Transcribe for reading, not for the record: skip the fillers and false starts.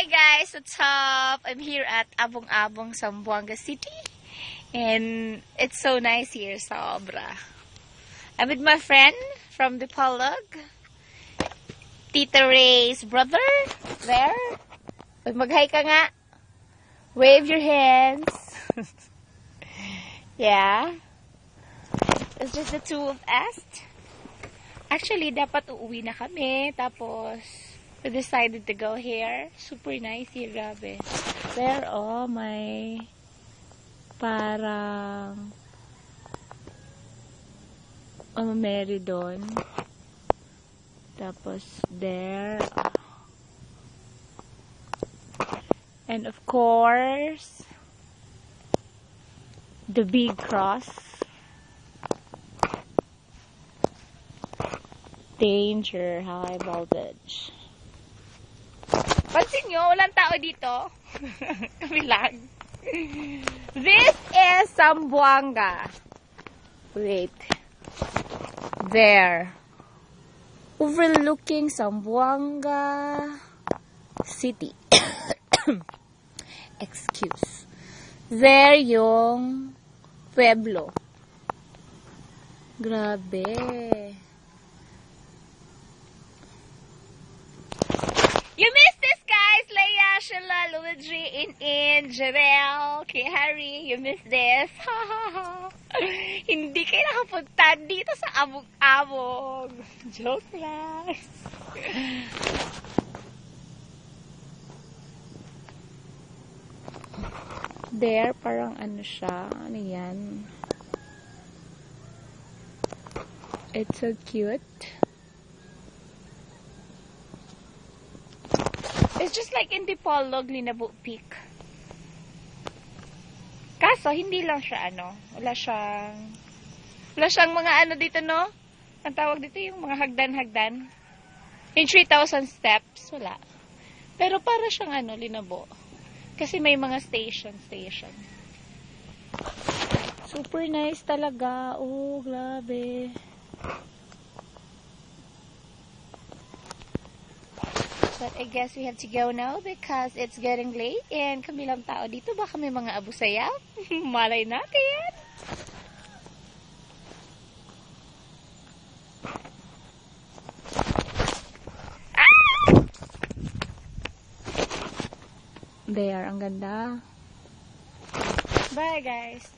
Hi guys, what's up? I'm here at Abong-Abong, Zamboanga City. And it's so nice here, sobra. I'm with my friend from Dipolog, Tita Ray's brother, there. Mag-hi ka nga. Wave your hands. Yeah. It's just the two of us. Actually, dapat uuwi na kami. Tapos, we decided to go here. Super nice here, grabe. There, oh, may parang Mary doon. Tapos, there. And of course, the big cross. Danger, high voltage. Pansin nyo, walang tao dito. Kami lang. This is Zamboanga. Wait. There. Overlooking Zamboanga City. Excuse. There yung pueblo. Grabe. You missed this, guys! Leia, Sheila, Luigi, In, Jebel, kay Harry, you missed this. Hindi kayo nakapunta dito sa Abong-Abong. Joke lang. There, parang ano siya. Ano yan? It's so cute. It's just like in Dipolog, Linabo Peak. Kaso, hindi lang siya ano. Wala siyang mga ano dito, no? Ang tawag dito yung mga hagdan-hagdan. Yung 3,000 steps, wala. Pero para siyang ano, Linabo. Kasi may mga station. Super nice talaga. Oh, grabe. But I guess we have to go now because it's getting late and kami lang tao dito. Baka may mga abusayaw. Malay natin. Ah! There, ang ganda. Bye guys.